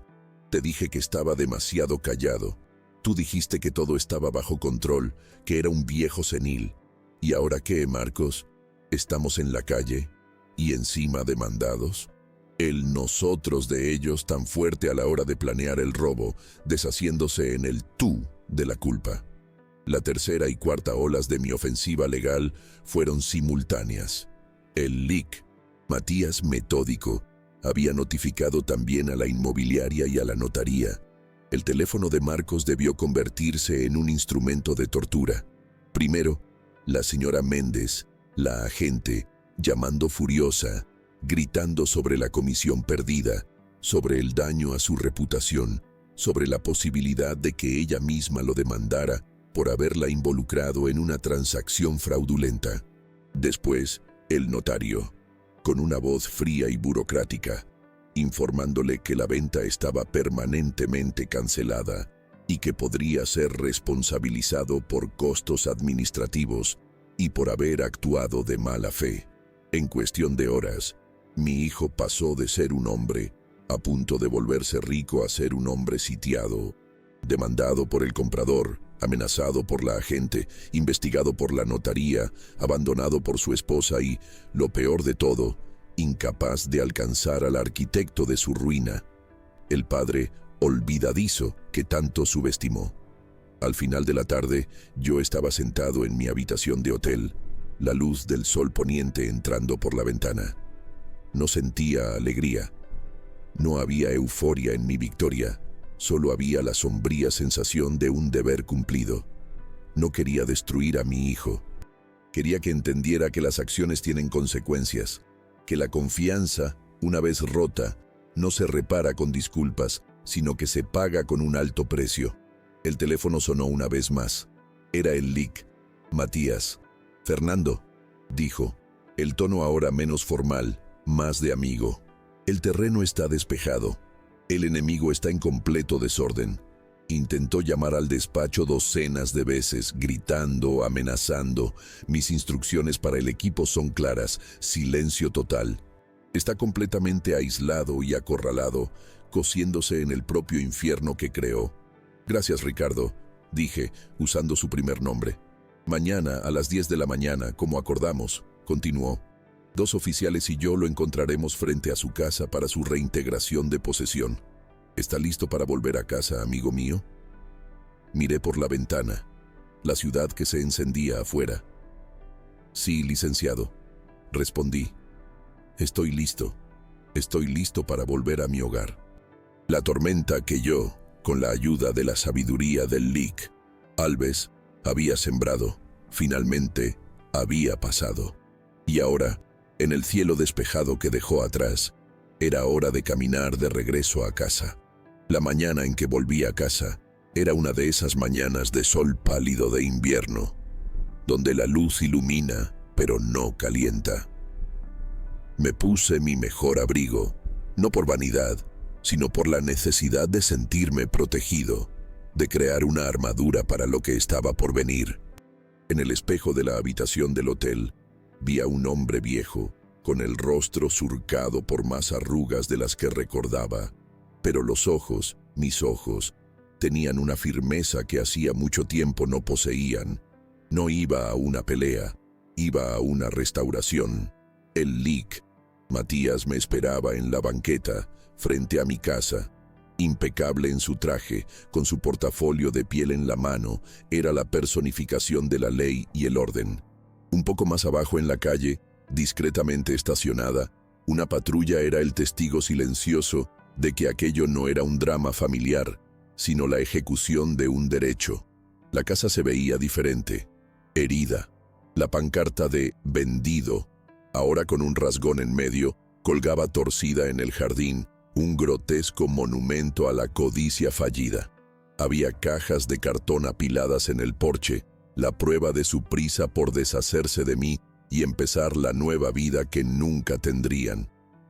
Te dije que estaba demasiado callado. Tú dijiste que todo estaba bajo control, que era un viejo senil. ¿Y ahora qué, Marcos? ¿Estamos en la calle? ¿Y encima demandados? El nosotros de ellos tan fuerte a la hora de planear el robo, deshaciéndose en el tú de la culpa. La tercera y cuarta olas de mi ofensiva legal fueron simultáneas. El Lic, Matías metódico, había notificado también a la inmobiliaria y a la notaría. El teléfono de Marcos debió convertirse en un instrumento de tortura. Primero, la señora Méndez, la agente, llamando furiosa, gritando sobre la comisión perdida, sobre el daño a su reputación, sobre la posibilidad de que ella misma lo demandara por haberla involucrado en una transacción fraudulenta. Después, el notario, con una voz fría y burocrática, informándole que la venta estaba permanentemente cancelada y que podría ser responsabilizado por costos administrativos y por haber actuado de mala fe. En cuestión de horas, mi hijo pasó de ser un hombre a punto de volverse rico a ser un hombre sitiado, demandado por el comprador, amenazado por la agente, investigado por la notaría, abandonado por su esposa y, lo peor de todo, incapaz de alcanzar al arquitecto de su ruina, el padre olvidadizo que tanto subestimó. Al final de la tarde, yo estaba sentado en mi habitación de hotel, la luz del sol poniente entrando por la ventana. No sentía alegría. No había euforia en mi victoria. Solo había la sombría sensación de un deber cumplido. No quería destruir a mi hijo. Quería que entendiera que las acciones tienen consecuencias, que la confianza, una vez rota, no se repara con disculpas, sino que se paga con un alto precio. El teléfono sonó una vez más. Era el Lic. Matías. Fernando, dijo, el tono ahora menos formal, más de amigo. El terreno está despejado. El enemigo está en completo desorden. Intentó llamar al despacho docenas de veces, gritando, amenazando. Mis instrucciones para el equipo son claras, silencio total. Está completamente aislado y acorralado, cociéndose en el propio infierno que creó. Gracias, Ricardo, dije, usando su primer nombre. Mañana, a las 10 de la mañana, como acordamos, continuó. 2 oficiales y yo lo encontraremos frente a su casa para su reintegración de posesión. ¿Está listo para volver a casa, amigo mío? Miré por la ventana, la ciudad que se encendía afuera. Sí, licenciado, respondí. Estoy listo para volver a mi hogar. La tormenta que yo, con la ayuda de la sabiduría del Lic, Alves, Había sembrado, finalmente había pasado. Y ahora, en el cielo despejado que dejó atrás, era hora de caminar de regreso a casa. La mañana en que volví a casa era una de esas mañanas de sol pálido de invierno, donde la luz ilumina, pero no calienta. Me puse mi mejor abrigo, no por vanidad, sino por la necesidad de sentirme protegido, de crear una armadura para lo que estaba por venir. En el espejo de la habitación del hotel, vi a un hombre viejo, con el rostro surcado por más arrugas de las que recordaba, pero los ojos, mis ojos, tenían una firmeza que hacía mucho tiempo no poseían. No iba a una pelea, iba a una restauración. El Lic. Matías me esperaba en la banqueta, frente a mi casa. Impecable en su traje, con su portafolio de piel en la mano, era la personificación de la ley y el orden. Un poco más abajo en la calle, discretamente estacionada, una patrulla era el testigo silencioso de que aquello no era un drama familiar, sino la ejecución de un derecho. La casa se veía diferente, herida. La pancarta de «vendido», ahora con un rasgón en medio, colgaba torcida en el jardín, un grotesco monumento a la codicia fallida. Había cajas de cartón apiladas en el porche, la prueba de su prisa por deshacerse de mí y empezar la nueva vida que nunca tendrían.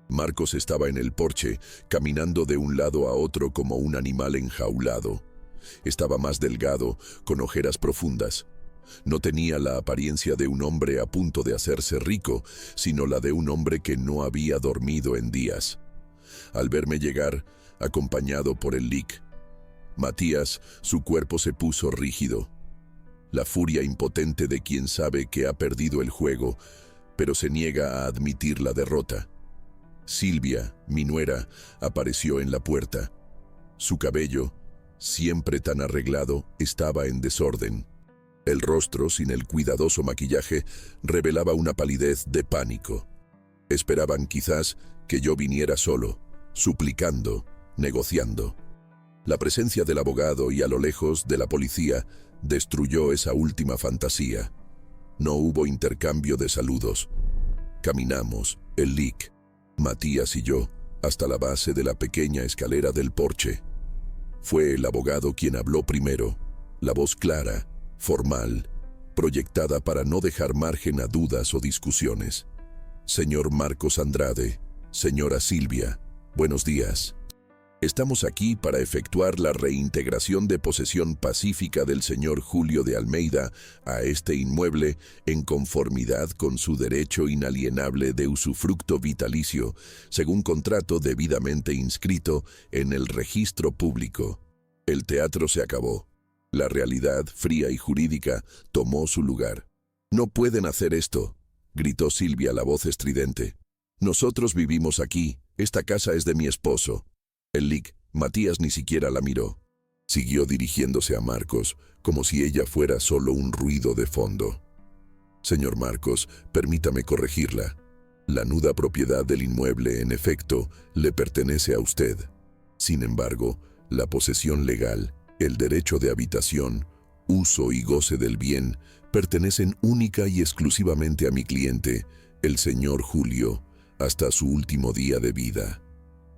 Marcos estaba en el porche, caminando de un lado a otro como un animal enjaulado. Estaba más delgado, con ojeras profundas. No tenía la apariencia de un hombre a punto de hacerse rico, sino la de un hombre que no había dormido en días. Al verme llegar, acompañado por el Lic. Matías, su cuerpo se puso rígido. La furia impotente de quien sabe que ha perdido el juego, pero se niega a admitir la derrota. Silvia, mi nuera, apareció en la puerta. Su cabello, siempre tan arreglado, estaba en desorden. El rostro, sin el cuidadoso maquillaje, revelaba una palidez de pánico. Esperaban quizás que yo viniera solo, suplicando, negociando. La presencia del abogado y a lo lejos de la policía destruyó esa última fantasía. No hubo intercambio de saludos. Caminamos, el Lic, Matías y yo, hasta la base de la pequeña escalera del porche. Fue el abogado quien habló primero, la voz clara, formal, proyectada para no dejar margen a dudas o discusiones. Señor Marcos Andrade, señora Silvia, buenos días. Estamos aquí para efectuar la reintegración de posesión pacífica del señor Julio de Almeida a este inmueble en conformidad con su derecho inalienable de usufructo vitalicio, según contrato debidamente inscrito en el registro público. El teatro se acabó. La realidad, fría y jurídica, tomó su lugar. «No pueden hacer esto», gritó Silvia la voz estridente. «Nosotros vivimos aquí, esta casa es de mi esposo». El Lic, Matías, ni siquiera la miró. Siguió dirigiéndose a Marcos, como si ella fuera solo un ruido de fondo. «Señor Marcos, permítame corregirla. La nuda propiedad del inmueble, en efecto, le pertenece a usted. Sin embargo, la posesión legal, el derecho de habitación, uso y goce del bien, pertenecen única y exclusivamente a mi cliente, el señor Julio, hasta su último día de vida.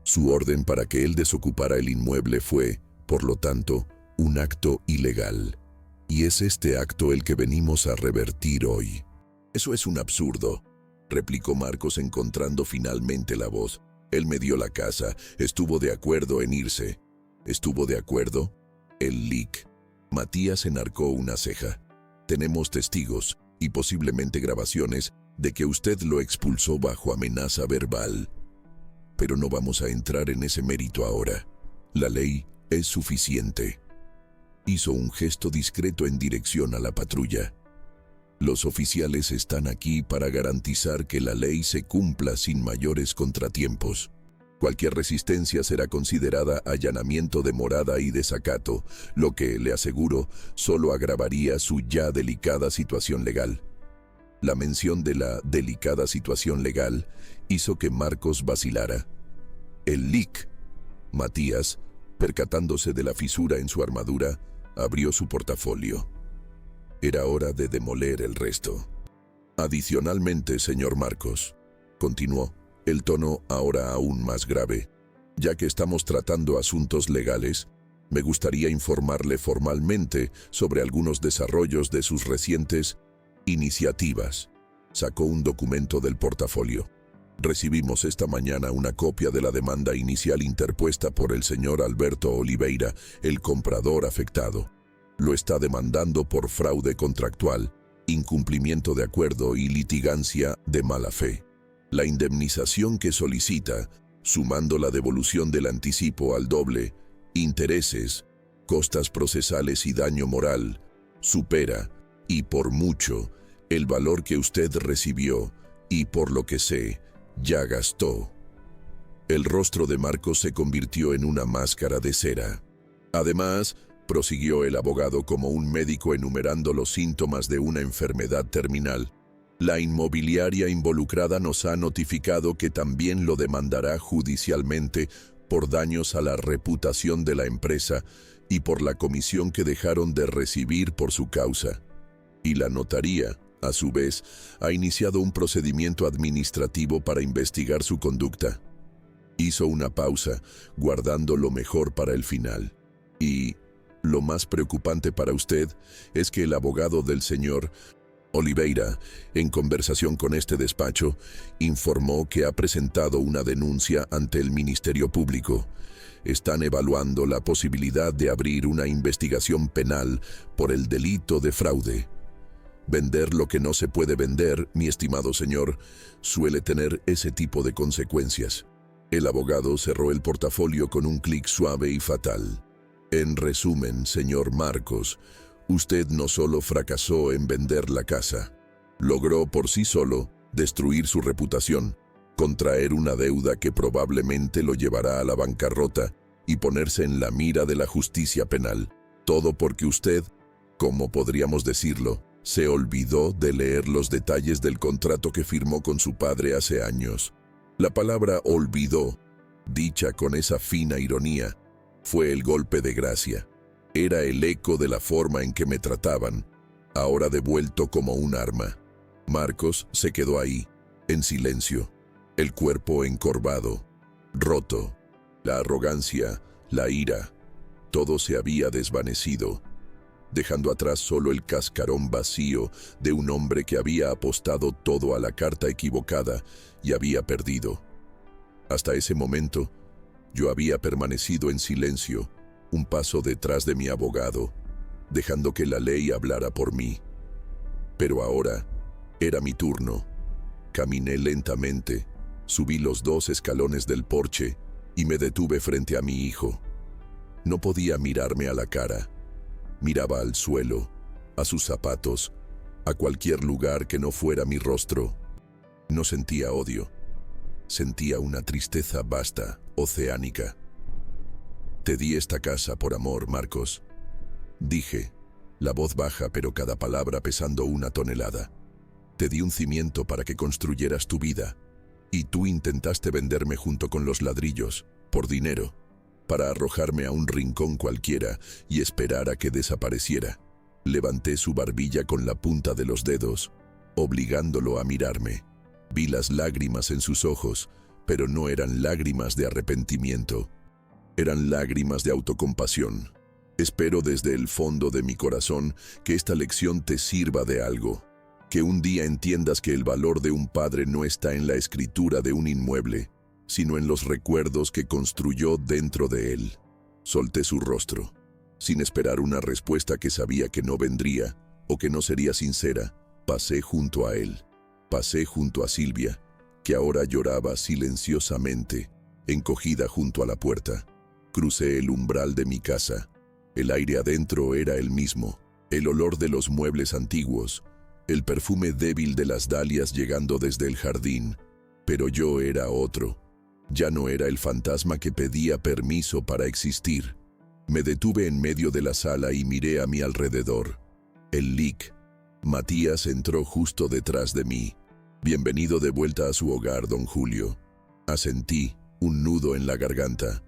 Su orden para que él desocupara el inmueble fue, por lo tanto, un acto ilegal. Y es este acto el que venimos a revertir hoy». «Eso es un absurdo», replicó Marcos encontrando finalmente la voz. «Él me dio la casa, estuvo de acuerdo en irse». «¿Estuvo de acuerdo?» El Lic. Matías enarcó una ceja. «Tenemos testigos, y posiblemente grabaciones, de que usted lo expulsó bajo amenaza verbal. Pero no vamos a entrar en ese mérito ahora. La ley es suficiente». Hizo un gesto discreto en dirección a la patrulla. «Los oficiales están aquí para garantizar que la ley se cumpla sin mayores contratiempos. Cualquier resistencia será considerada allanamiento de morada y desacato, lo que, le aseguro, solo agravaría su ya delicada situación legal». La mención de la delicada situación legal hizo que Marcos vacilara. El Lic. Matías, percatándose de la fisura en su armadura, abrió su portafolio. Era hora de demoler el resto. Adicionalmente, señor Marcos, continuó, el tono ahora aún más grave, ya que estamos tratando asuntos legales, me gustaría informarle formalmente sobre algunos desarrollos de sus recientes iniciativas. Sacó un documento del portafolio. Recibimos esta mañana una copia de la demanda inicial interpuesta por el señor Alberto Oliveira, el comprador afectado. Lo está demandando por fraude contractual, incumplimiento de acuerdo y litigancia de mala fe. La indemnización que solicita, sumando la devolución del anticipo al doble, intereses, costas procesales y daño moral, supera, y por mucho, el valor que usted recibió y, por lo que sé, ya gastó. El rostro de Marcos se convirtió en una máscara de cera. Además, prosiguió el abogado como un médico enumerando los síntomas de una enfermedad terminal, la inmobiliaria involucrada nos ha notificado que también lo demandará judicialmente por daños a la reputación de la empresa y por la comisión que dejaron de recibir por su causa. Y la notaría, a su vez, ha iniciado un procedimiento administrativo para investigar su conducta. Hizo una pausa, guardando lo mejor para el final. Y lo más preocupante para usted es que el abogado del señor Oliveira, en conversación con este despacho, informó que ha presentado una denuncia ante el Ministerio Público. Están evaluando la posibilidad de abrir una investigación penal por el delito de fraude. Vender lo que no se puede vender, mi estimado señor, suele tener ese tipo de consecuencias. El abogado cerró el portafolio con un clic suave y fatal. En resumen, señor Marcos, usted no solo fracasó en vender la casa, logró por sí solo destruir su reputación, contraer una deuda que probablemente lo llevará a la bancarrota y ponerse en la mira de la justicia penal. Todo porque usted, como podríamos decirlo, se olvidó de leer los detalles del contrato que firmó con su padre hace años. La palabra olvidó, dicha con esa fina ironía, fue el golpe de gracia. Era el eco de la forma en que me trataban, ahora devuelto como un arma. Marcos se quedó ahí, en silencio, el cuerpo encorvado, roto. La arrogancia, la ira, todo se había desvanecido, dejando atrás solo el cascarón vacío de un hombre que había apostado todo a la carta equivocada y había perdido. Hasta ese momento, yo había permanecido en silencio, un paso detrás de mi abogado, dejando que la ley hablara por mí. Pero ahora era mi turno. Caminé lentamente, subí los 2 escalones del porche y me detuve frente a mi hijo. No podía mirarme a la cara. Miraba al suelo, a sus zapatos, a cualquier lugar que no fuera mi rostro. No sentía odio. Sentía una tristeza vasta, oceánica. Te di esta casa por amor, Marcos. Dije, la voz baja pero cada palabra pesando 1 tonelada. Te di un cimiento para que construyeras tu vida, y tú intentaste venderme junto con los ladrillos, por dinero, para arrojarme a un rincón cualquiera y esperar a que desapareciera. Levanté su barbilla con la punta de los dedos, obligándolo a mirarme. Vi las lágrimas en sus ojos, pero no eran lágrimas de arrepentimiento. Eran lágrimas de autocompasión. Espero desde el fondo de mi corazón que esta lección te sirva de algo. Que un día entiendas que el valor de un padre no está en la escritura de un inmueble, sino en los recuerdos que construyó dentro de él. Solté su rostro, sin esperar una respuesta que sabía que no vendría o que no sería sincera. Pasé junto a él. Pasé junto a Silvia, que ahora lloraba silenciosamente, encogida junto a la puerta. Crucé el umbral de mi casa. El aire adentro era el mismo, el olor de los muebles antiguos, el perfume débil de las dalias llegando desde el jardín. Pero yo era otro. Ya no era el fantasma que pedía permiso para existir. Me detuve en medio de la sala y miré a mi alrededor. El LIC. Matías entró justo detrás de mí. Bienvenido de vuelta a su hogar, don Julio. Asentí, un nudo en la garganta.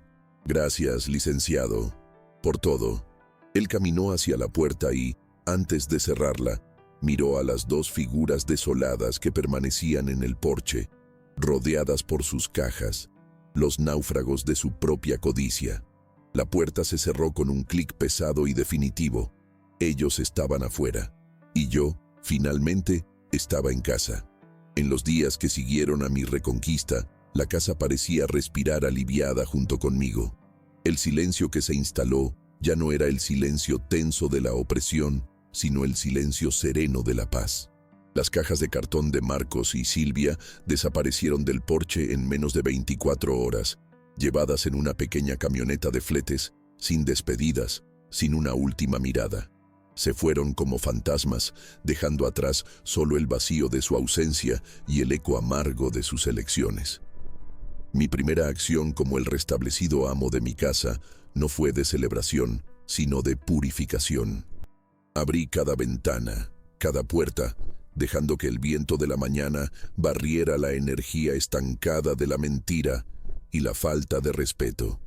Gracias, licenciado, por todo. Él caminó hacia la puerta y, Antes de cerrarla, miró a las dos figuras desoladas que permanecían en el porche, rodeadas por sus cajas, los náufragos de su propia codicia. La puerta se cerró con un clic pesado y definitivo. Ellos estaban afuera, y yo, finalmente, estaba en casa. En los días que siguieron a mi reconquista, la casa parecía respirar aliviada junto conmigo. El silencio que se instaló ya no era el silencio tenso de la opresión, sino el silencio sereno de la paz. Las cajas de cartón de Marcos y Silvia desaparecieron del porche en menos de 24 horas, llevadas en una pequeña camioneta de fletes, sin despedidas, sin una última mirada. Se fueron como fantasmas, dejando atrás solo el vacío de su ausencia y el eco amargo de sus elecciones. Mi primera acción como el restablecido amo de mi casa no fue de celebración, sino de purificación. Abrí cada ventana, cada puerta, dejando que el viento de la mañana barriera la energía estancada de la mentira y la falta de respeto.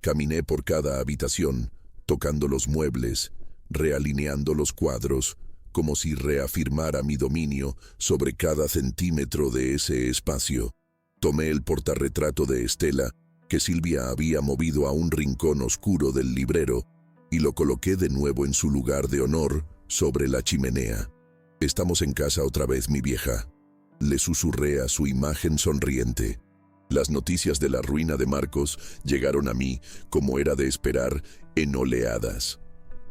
Caminé por cada habitación, tocando los muebles, realineando los cuadros, como si reafirmara mi dominio sobre cada centímetro de ese espacio. Tomé el portarretrato de Estela, que Silvia había movido a un rincón oscuro del librero, y lo coloqué de nuevo en su lugar de honor, sobre la chimenea. «Estamos en casa otra vez, mi vieja», le susurré a su imagen sonriente. Las noticias de la ruina de Marcos llegaron a mí, como era de esperar, en oleadas.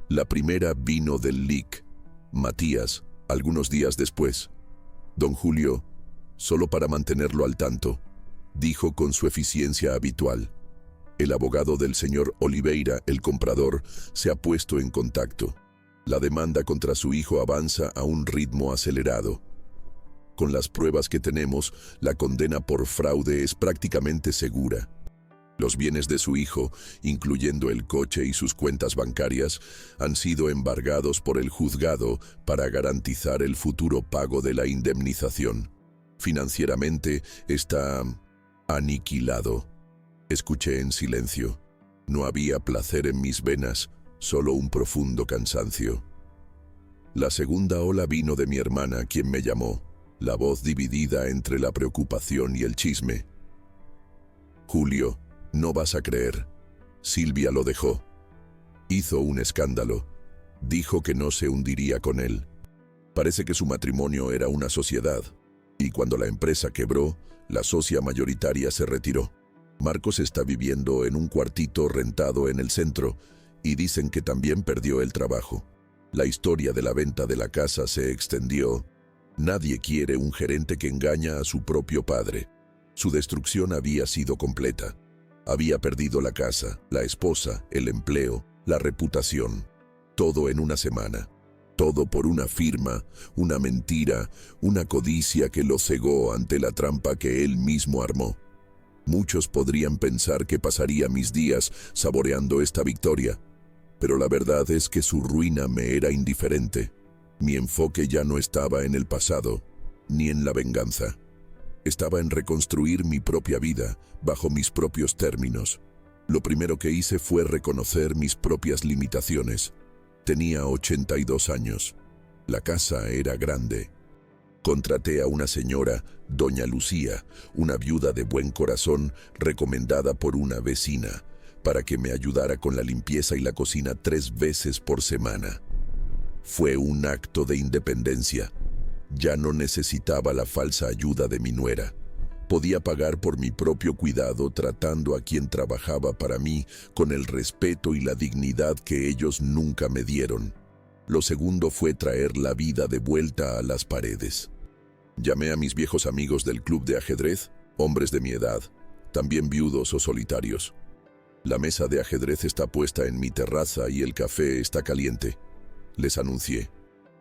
La primera vino del LIC, Matías, algunos días después. «Don Julio, solo para mantenerlo al tanto», dijo con su eficiencia habitual. «El abogado del señor Oliveira, el comprador, se ha puesto en contacto. La demanda contra su hijo avanza a un ritmo acelerado. Con las pruebas que tenemos, la condena por fraude es prácticamente segura. Los bienes de su hijo, incluyendo el coche y sus cuentas bancarias, han sido embargados por el juzgado para garantizar el futuro pago de la indemnización. Financieramente está aniquilado». Escuché en silencio. No había placer en mis venas, solo un profundo cansancio. La segunda ola vino de mi hermana, quien me llamó, la voz dividida entre la preocupación y el chisme. «Julio, no vas a creer. Silvia lo dejó. Hizo un escándalo. Dijo que no se hundiría con él. Parece que su matrimonio era una sociedad, y cuando la empresa quebró, la socia mayoritaria se retiró. Marcos está viviendo en un cuartito rentado en el centro, y dicen que también perdió el trabajo. La historia de la venta de la casa se extendió. Nadie quiere un gerente que engaña a su propio padre. Su destrucción había sido completa. Había perdido la casa, la esposa, el empleo, la reputación. Todo en una semana. Todo por una firma, una mentira, una codicia que lo cegó ante la trampa que él mismo armó. Muchos podrían pensar que pasaría mis días saboreando esta victoria, pero la verdad es que su ruina me era indiferente. Mi enfoque ya no estaba en el pasado, ni en la venganza. Estaba en reconstruir mi propia vida, bajo mis propios términos. Lo primero que hice fue reconocer mis propias limitaciones. Tenía 82 años. La casa era grande. Contraté a una señora, doña Lucía, una viuda de buen corazón recomendada por una vecina, para que me ayudara con la limpieza y la cocina 3 veces por semana. Fue un acto de independencia. Ya no necesitaba la falsa ayuda de mi nuera. Podía pagar por mi propio cuidado tratando a quien trabajaba para mí con el respeto y la dignidad que ellos nunca me dieron. Lo segundo fue traer la vida de vuelta a las paredes. Llamé a mis viejos amigos del club de ajedrez, hombres de mi edad, también viudos o solitarios. La mesa de ajedrez está puesta en mi terraza y el café está caliente. Les anuncié.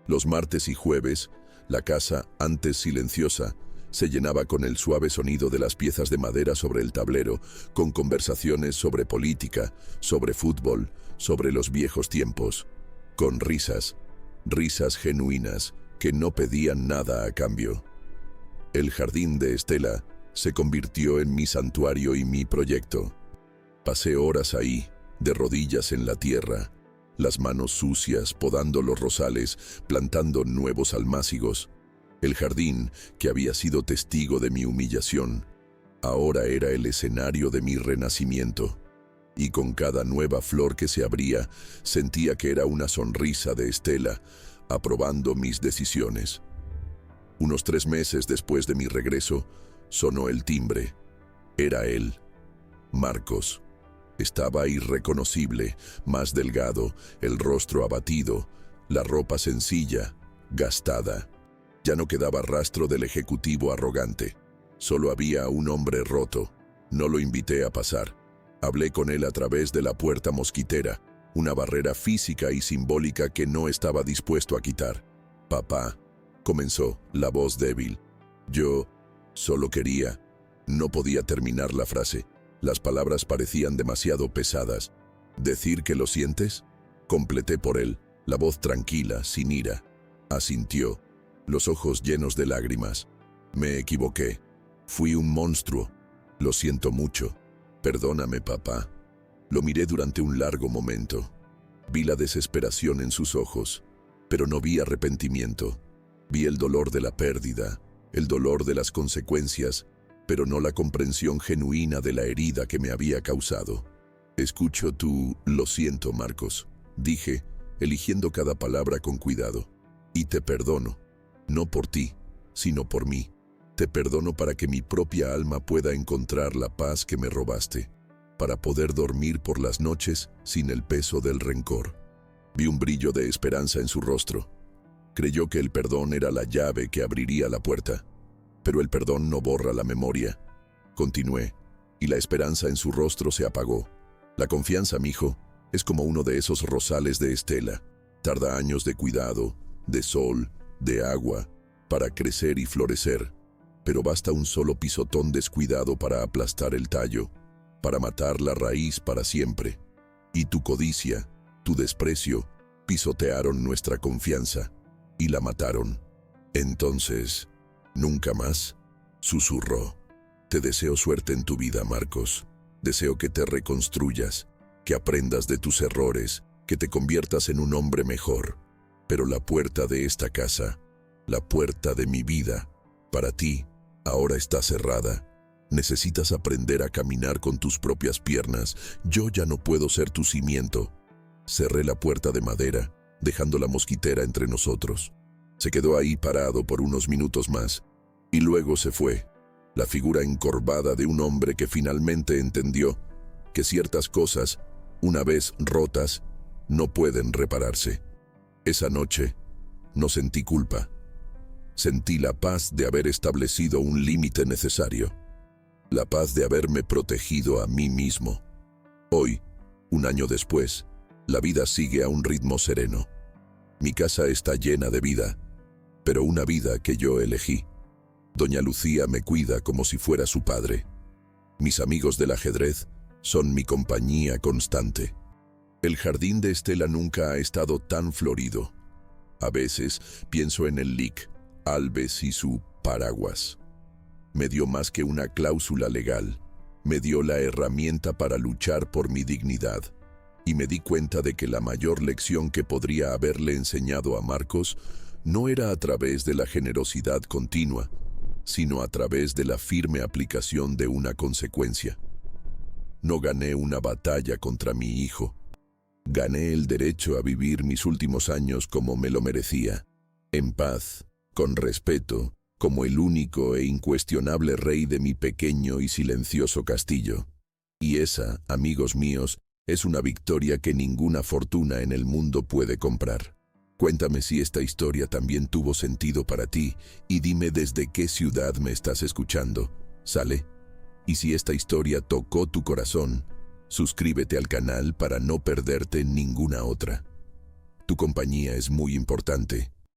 Los martes y jueves, la casa, antes silenciosa, se llenaba con el suave sonido de las piezas de madera sobre el tablero, con conversaciones sobre política, sobre fútbol, sobre los viejos tiempos, con risas, risas genuinas que no pedían nada a cambio. El jardín de Estela se convirtió en mi santuario y mi proyecto. Pasé horas ahí, de rodillas en la tierra, las manos sucias, podando los rosales, plantando nuevos almácigos. El jardín, que había sido testigo de mi humillación, ahora era el escenario de mi renacimiento. Y con cada nueva flor que se abría, sentía que era una sonrisa de Estela, aprobando mis decisiones. Unos 3 meses después de mi regreso, sonó el timbre. Era él, Marcos. Estaba irreconocible, más delgado, el rostro abatido, la ropa sencilla, gastada. Ya no quedaba rastro del ejecutivo arrogante. Solo había un hombre roto. No lo invité a pasar. Hablé con él a través de la puerta mosquitera, una barrera física y simbólica que no estaba dispuesto a quitar. «Papá», comenzó, la voz débil. Yo solo quería. No podía terminar la frase. Las palabras parecían demasiado pesadas. «¿Decir que lo sientes?», completé por él, la voz tranquila, sin ira. Asintió, los ojos llenos de lágrimas. «Me equivoqué. Fui un monstruo. Lo siento mucho. Perdóname, papá». Lo miré durante un largo momento. Vi la desesperación en sus ojos, pero no vi arrepentimiento. Vi el dolor de la pérdida, el dolor de las consecuencias, pero no la comprensión genuina de la herida que me había causado. «Escucho tu «lo siento, Marcos», dije, eligiendo cada palabra con cuidado. «Y te perdono, no por ti, sino por mí. Te perdono para que mi propia alma pueda encontrar la paz que me robaste, para poder dormir por las noches sin el peso del rencor». Vi un brillo de esperanza en su rostro. Creyó que el perdón era la llave que abriría la puerta. Pero el perdón no borra la memoria. Continué, y la esperanza en su rostro se apagó. La confianza, mijo, es como uno de esos rosales de Estela. Tarda años de cuidado, de sol, de agua, para crecer y florecer. Pero basta un solo pisotón descuidado para aplastar el tallo, para matar la raíz para siempre. Y tu codicia, tu desprecio, pisotearon nuestra confianza y la mataron. Entonces, «¿Nunca más?», susurró. «Te deseo suerte en tu vida, Marcos. Deseo que te reconstruyas, que aprendas de tus errores, que te conviertas en un hombre mejor. Pero la puerta de esta casa, la puerta de mi vida, para ti, ahora está cerrada. Necesitas aprender a caminar con tus propias piernas. Yo ya no puedo ser tu cimiento». Cerré la puerta de madera, dejando la mosquitera entre nosotros. Se quedó ahí parado por unos minutos más, y luego se fue, la figura encorvada de un hombre que finalmente entendió que ciertas cosas, una vez rotas, no pueden repararse. Esa noche no sentí culpa. Sentí la paz de haber establecido un límite necesario, la paz de haberme protegido a mí mismo. Hoy, un año después, la vida sigue a un ritmo sereno. Mi casa está llena de vida, pero una vida que yo elegí. Doña Lucía me cuida como si fuera su padre. Mis amigos del ajedrez son mi compañía constante. El jardín de Estela nunca ha estado tan florido. A veces pienso en el Lic. Alves y su paraguas. Me dio más que una cláusula legal. Me dio la herramienta para luchar por mi dignidad. Y me di cuenta de que la mayor lección que podría haberle enseñado a Marcos no era a través de la generosidad continua, sino a través de la firme aplicación de una consecuencia. No gané una batalla contra mi hijo. Gané el derecho a vivir mis últimos años como me lo merecía, en paz, con respeto, como el único e incuestionable rey de mi pequeño y silencioso castillo. Y esa, amigos míos, es una victoria que ninguna fortuna en el mundo puede comprar. Cuéntame si esta historia también tuvo sentido para ti y dime desde qué ciudad me estás escuchando. ¿Sale? Y si esta historia tocó tu corazón, suscríbete al canal para no perderte ninguna otra. Tu compañía es muy importante.